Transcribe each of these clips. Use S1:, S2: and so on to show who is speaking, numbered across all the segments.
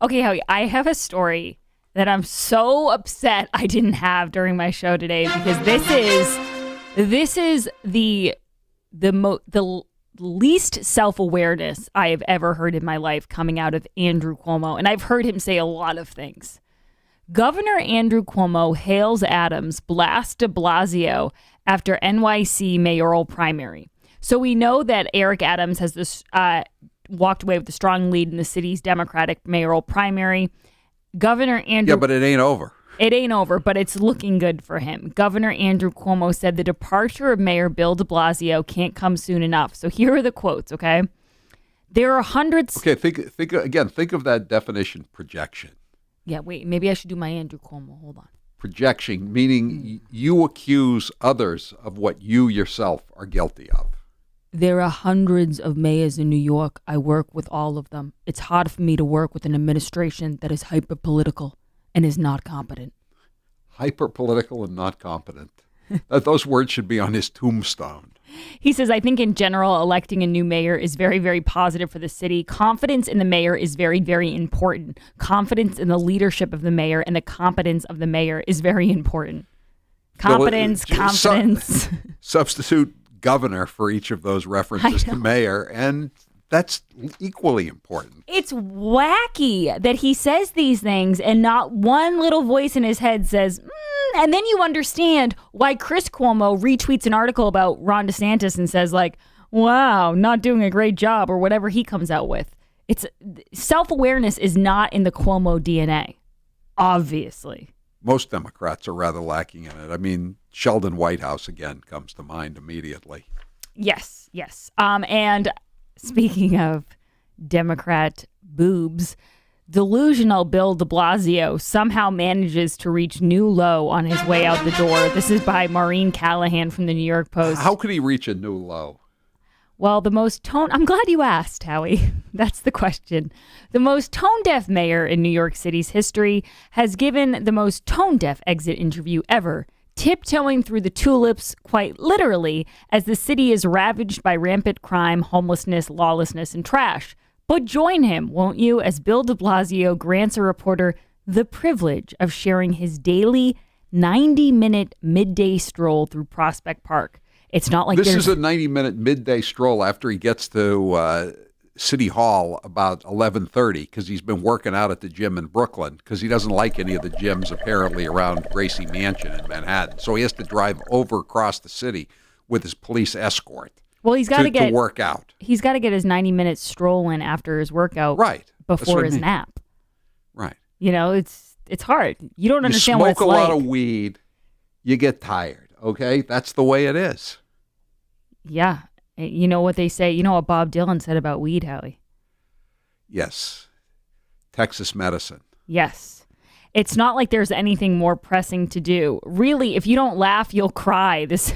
S1: Okay, Howie, I have a story that I'm so upset I didn't have during my show today because this is the least self-awareness I have ever heard in my life coming out of Andrew Cuomo, and I've heard him say a lot of things. Governor Andrew Cuomo hails Adams, blasts DeBlasio after NYC mayoral primary. So we know that Eric Adams has this walked away with a strong lead in the city's Democratic mayoral primary. Governor Andrew...
S2: Yeah, but it ain't over.
S1: It ain't over, but it's looking good for him. Governor Andrew Cuomo said the departure of Mayor Bill de Blasio can't come soon enough. So here are the quotes, okay? There are hundreds...
S2: Okay, think of that definition, projection.
S1: Yeah, wait, maybe I should do my Andrew Cuomo. Hold on.
S2: Projection, meaning you accuse others of what you yourself are guilty of.
S1: There are hundreds of mayors in New York. I work with all of them. It's hard for me to work with an administration that is hyper-political and is not competent.
S2: Hyper-political and not competent. Those words should be on his tombstone.
S1: He says, I think in general, electing a new mayor is very, very positive for the city. Confidence in the mayor is very, very important. Confidence in the leadership of the mayor and the competence of the mayor is very important. Confidence.
S2: Substitute governor for each of those references to mayor, and that's equally important.
S1: It's wacky that he says these things and not one little voice in his head says, and then you understand why Chris Cuomo retweets an article about Ron DeSantis and says like, wow, not doing a great job or whatever he comes out with. It's self-awareness is not in the Cuomo DNA, obviously.
S2: Most Democrats are rather lacking in it. I mean, Sheldon Whitehouse again comes to mind immediately.
S1: Yes. And speaking of Democrat boobs, delusional Bill de Blasio somehow manages to reach new low on his way out the door. This is by Maureen Callahan from the New York Post.
S2: How could he reach a new low?
S1: Well, I'm glad you asked, Howie. That's the question. The most tone-deaf mayor in New York City's history has given the most tone-deaf exit interview ever, tiptoeing through the tulips, quite literally, as the city is ravaged by rampant crime, homelessness, lawlessness, and trash. But join him, won't you, as Bill de Blasio grants a reporter the privilege of sharing his daily 90-minute midday stroll through Prospect Park. It's not like
S2: this is a 90-minute midday stroll after he gets to City Hall about 11:30 because he's been working out at the gym in Brooklyn because he doesn't like any of the gyms apparently around Gracie Mansion in Manhattan. So he has to drive over across the city with his police escort.
S1: Well, he's got to
S2: work out.
S1: He's got to get his 90-minute stroll in after his workout,
S2: right?
S1: Before his nap,
S2: right?
S1: You know, it's hard. You don't understand what it's like.
S2: You smoke a lot of weed, you get tired. Okay, that's the way it is.
S1: Yeah, you know what they say. You know what Bob Dylan said about weed, Howie?
S2: Yes, Texas medicine.
S1: Yes. It's not like there's anything more pressing to do. Really, if you don't laugh, you'll cry. This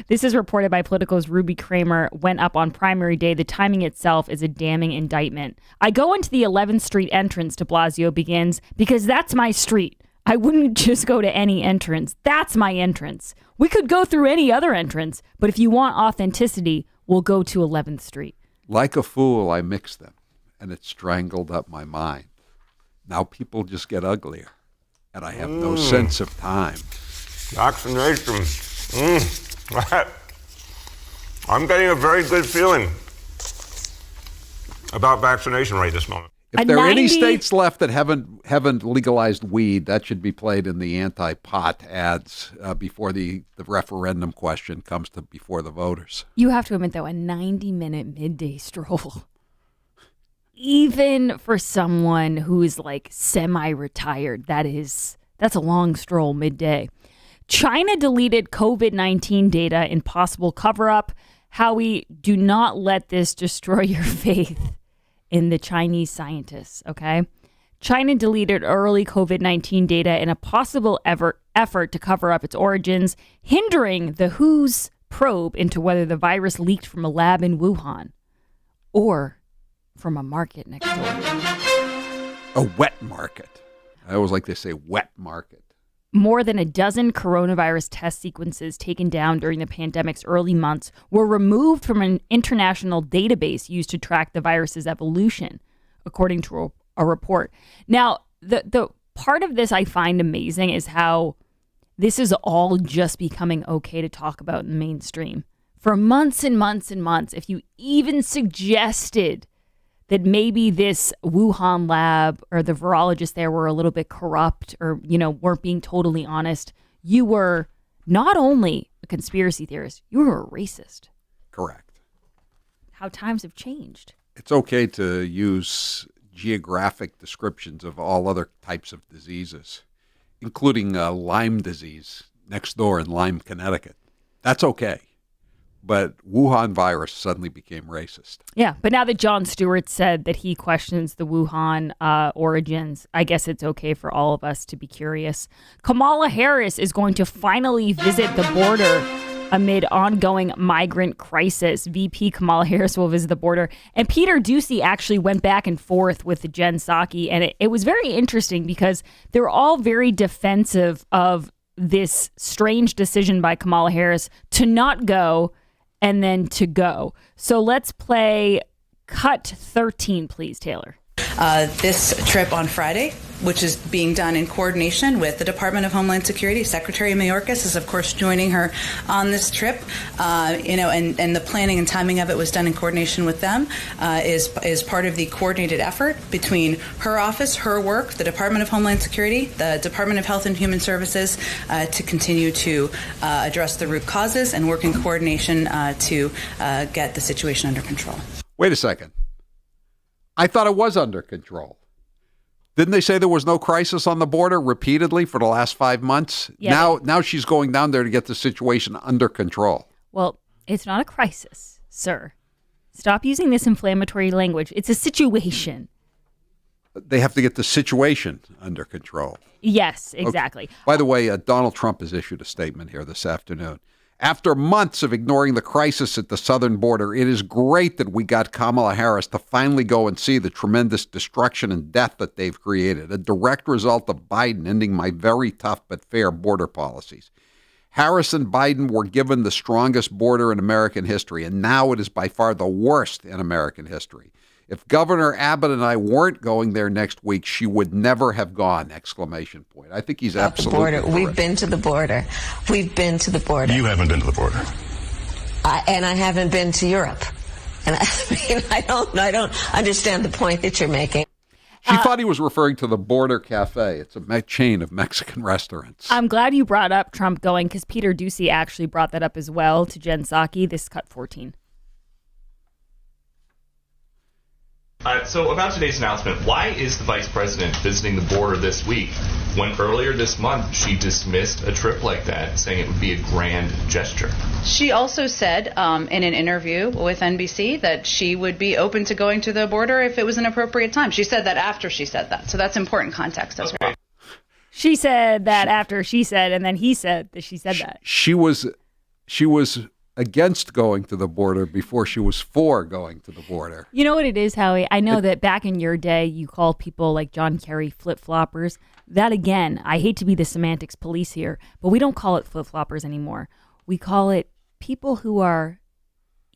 S1: is reported by Politico's Ruby Kramer, went up on primary day. The timing itself is a damning indictment. I go into the 11th Street entrance, de Blasio begins, because that's my street. I wouldn't just go to any entrance. That's my entrance. We could go through any other entrance, but if you want authenticity, we'll go to 11th Street.
S2: Like a fool, I mixed them, and it strangled up my mind. Now people just get uglier, and I have no sense of time.
S3: Vaccination. I'm getting a very good feeling about vaccination right this moment.
S2: If there are any states left that haven't legalized weed, that should be played in the anti-pot ads before the referendum question comes to before the voters. You
S1: have to admit, though, a 90-minute midday stroll, even for someone who is like semi-retired, that's a long stroll midday. China deleted COVID-19 data in possible cover-up. Howie, do not let this destroy your faith in the Chinese scientists, okay? China deleted early COVID-19 data in a possible effort to cover up its origins, hindering the WHO's probe into whether the virus leaked from a lab in Wuhan or from a market next door.
S2: A wet market. I always like to say wet market.
S1: More than a dozen coronavirus test sequences taken down during the pandemic's early months were removed from an international database used to track the virus's evolution, according to a report. Now, the part of this I find amazing is how this is all just becoming okay to talk about in the mainstream. For months and months and months, if you even suggested that maybe this Wuhan lab or the virologists there were a little bit corrupt or, weren't being totally honest, you were not only a conspiracy theorist, you were a racist.
S2: Correct.
S1: How times have changed.
S2: It's okay to use geographic descriptions of all other types of diseases, including Lyme disease next door in Lyme, Connecticut. That's okay. But Wuhan virus suddenly became racist.
S1: Yeah, but now that Jon Stewart said that he questions the Wuhan origins, I guess it's okay for all of us to be curious. Kamala Harris is going to finally visit the border amid ongoing migrant crisis. VP Kamala Harris will visit the border. And Peter Doocy actually went back and forth with Jen Psaki. And it was very interesting because they're all very defensive of this strange decision by Kamala Harris to not go and then to go. So let's play cut 13, please, Taylor.
S4: This trip on Friday, which is being done in coordination with the Department of Homeland Security. Secretary Mayorkas is, of course, joining her on this trip. And the planning and timing of it was done in coordination with them. Is part of the coordinated effort between her office, her work, the Department of Homeland Security, the Department of Health and Human Services, to continue to address the root causes and work in coordination to get the situation under control.
S2: Wait a second. I thought it was under control. Didn't they say there was no crisis on the border repeatedly for the last 5 months?
S1: Yeah,
S2: Now she's going down there to get the situation under control.
S1: Well, it's not a crisis, sir. Stop using this inflammatory language. It's a situation.
S2: They have to get the situation under control.
S1: Yes, exactly.
S2: Okay. By the way, Donald Trump has issued a statement here this afternoon. After months of ignoring the crisis at the southern border, it is great that we got Kamala Harris to finally go and see the tremendous destruction and death that they've created, a direct result of Biden ending my very tough but fair border policies. Harris and Biden were given the strongest border in American history, and now it is by far the worst in American history. If Governor Abbott and I weren't going there next week, she would never have gone! Exclamation point. I think he's absolutely correct.
S5: We've been to the border. We've been to the border.
S6: You haven't been to the border.
S5: And I haven't been to Europe. And I don't understand the point that you're making.
S2: She thought he was referring to the Border Cafe. It's a chain of Mexican restaurants.
S1: I'm glad you brought up Trump going because Peter Doocy actually brought that up as well to Jen Psaki. This is cut 14.
S7: So about today's announcement, why is the vice president visiting the border this week when earlier this month she dismissed a trip like that, saying it would be a grand gesture?
S4: She also said in an interview with NBC that she would be open to going to the border if it was an appropriate time. She said that after she said that. So that's important context as well.
S1: She said that after she said, and then he said that she said that.
S2: She was against going to the border before she was for going to the border.
S1: You know what it is, Howie? I know that back in your day, you called people like John Kerry flip-floppers. That, again, I hate to be the semantics police here, but we don't call it flip-floppers anymore. We call it people who are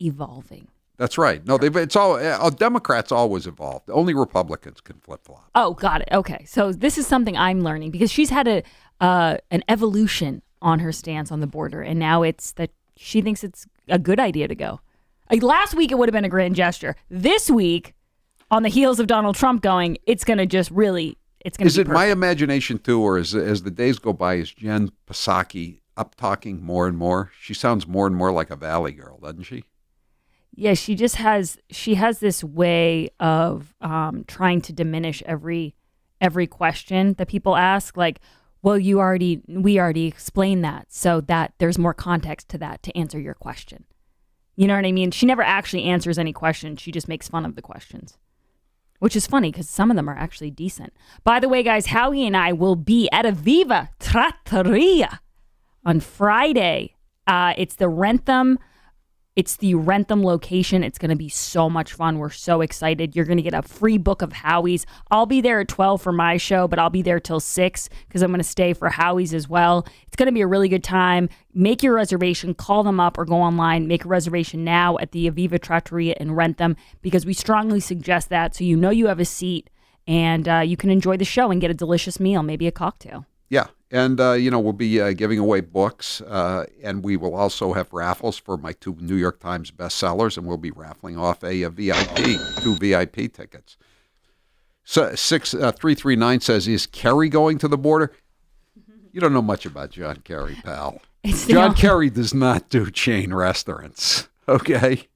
S1: evolving.
S2: That's right. No, it's all Democrats always evolved. Only Republicans can flip-flop.
S1: Oh, got it. Okay. So this is something I'm learning because she's had an evolution on her stance on the border, and now it's that she thinks it's a good idea to go. Like last week, it would have been a grand gesture. This week, on the heels of Donald Trump going, it's going to just really, it's going to be
S2: Is it
S1: perfect.
S2: my imagination, too, or as the days go by, is Jen Psaki up-talking more and more? She sounds more and more like a Valley girl, doesn't she?
S1: Yeah, she has this way of trying to diminish every question that people ask. Like, well, we already explained that, so that there's more context to that to answer your question. You know what I mean? She never actually answers any questions. She just makes fun of the questions, which is funny because some of them are actually decent. By the way, guys, Howie and I will be at Aviva Trattoria on Friday. It's the Rentham location. It's going to be so much fun. We're so excited. You're going to get a free book of Howie's. I'll be there at 12 for my show, but I'll be there till 6 because I'm going to stay for Howie's as well. It's going to be a really good time. Make your reservation. Call them up or go online. Make a reservation now at the Aviva Trattoria in Rentham because we strongly suggest that so you know you have a seat and you can enjoy the show and get a delicious meal, maybe a cocktail.
S2: Yeah. And, we'll be giving away books, and we will also have raffles for my 2 New York Times bestsellers, and we'll be raffling off a VIP, 2 VIP tickets. So 6339 says, is Kerry going to the border? You don't know much about John Kerry, pal. John Kerry does not do chain restaurants, okay?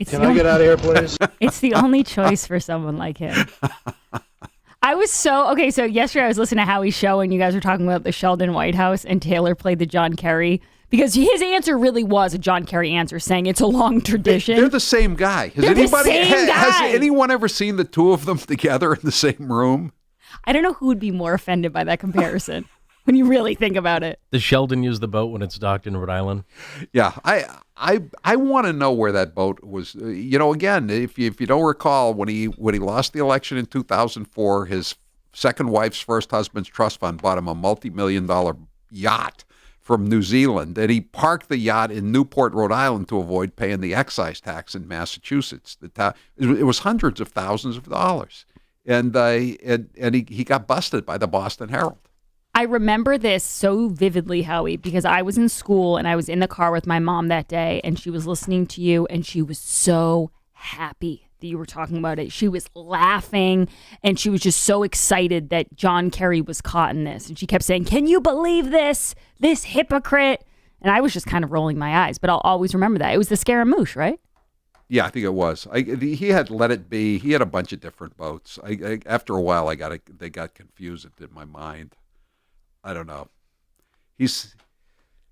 S6: Can I get out of here, please?
S1: It's the only choice for someone like him. So yesterday I was listening to Howie's show and you guys were talking about the Sheldon White House and Taylor played the John Kerry because his answer really was a John Kerry answer saying it's a long tradition.
S2: They're the same guy. Has anyone ever seen the two of them together in the same room?
S1: I don't know who would be more offended by that comparison when you really think about it.
S8: Does Sheldon use the boat when it's docked in Rhode Island?
S2: Yeah, I want to know where that boat was. Again, if you don't recall, when he lost the election in 2004, his second wife's first husband's trust fund bought him a multi-million-dollar yacht from New Zealand, and he parked the yacht in Newport, Rhode Island, to avoid paying the excise tax in Massachusetts. It was hundreds of thousands of dollars, and he got busted by the Boston Herald.
S1: I remember this so vividly, Howie, because I was in school and I was in the car with my mom that day and she was listening to you and she was so happy that you were talking about it. She was laughing and she was just so excited that John Kerry was caught in this. And she kept saying, can you believe this hypocrite? And I was just kind of rolling my eyes, but I'll always remember that. It was the Scaramouche, right?
S2: Yeah, I think it was. He had Let It Be. He had a bunch of different boats. After a while, they got confused in my mind. I don't know. He's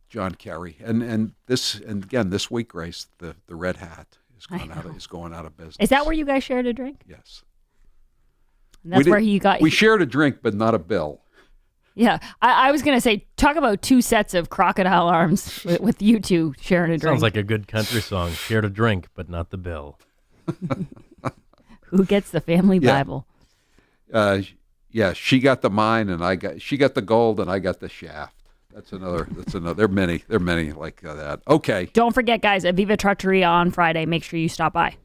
S2: John Kerry, and this week, Grace, the Red Hat is going out of business.
S1: Is that where you guys shared a drink?
S2: Yes.
S1: And that's where he got.
S2: We shared a drink, but not a bill.
S1: Yeah, I was gonna say, talk about 2 sets of crocodile arms with you two sharing a drink.
S8: Sounds like a good country song. Shared a drink, but not the bill.
S1: Who gets the family Bible?
S2: Yeah, she got the mine, and she got the gold, and I got the shaft. That's another. There are many like that. Okay.
S1: Don't forget, guys, Aviva Trattoria on Friday. Make sure you stop by.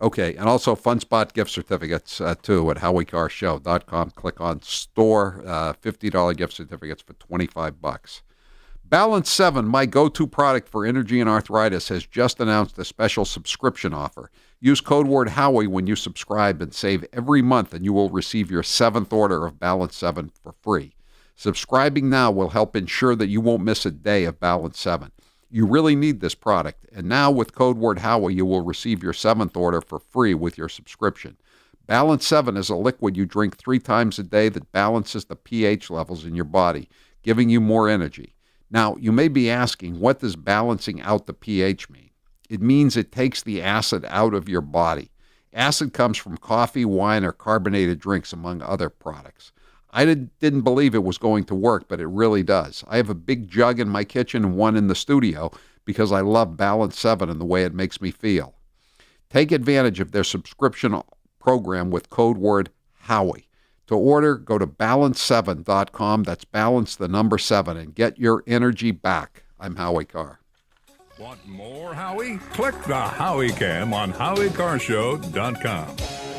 S2: Okay, and also Fun Spot gift certificates too at HowieCarrShow.com. Click on store, $50 gift certificates for $25. Balance 7, my go-to product for energy and arthritis, has just announced a special subscription offer. Use code word Howie when you subscribe and save every month, and you will receive your 7th order of Balance 7 for free. Subscribing now will help ensure that you won't miss a day of Balance 7. You really need this product, and now with code word Howie, you will receive your 7th order for free with your subscription. Balance 7 is a liquid you drink 3 times a day that balances the pH levels in your body, giving you more energy. Now, you may be asking, what does balancing out the pH mean? It means it takes the acid out of your body. Acid comes from coffee, wine, or carbonated drinks, among other products. I didn't believe it was going to work, but it really does. I have a big jug in my kitchen and one in the studio because I love Balance 7 and the way it makes me feel. Take advantage of their subscription program with code word Howie. To order, go to balance7.com. That's balance the number 7 and get your energy back. I'm Howie Carr.
S9: Want more Howie? Click the Howie Cam on HowieCarrShow.com.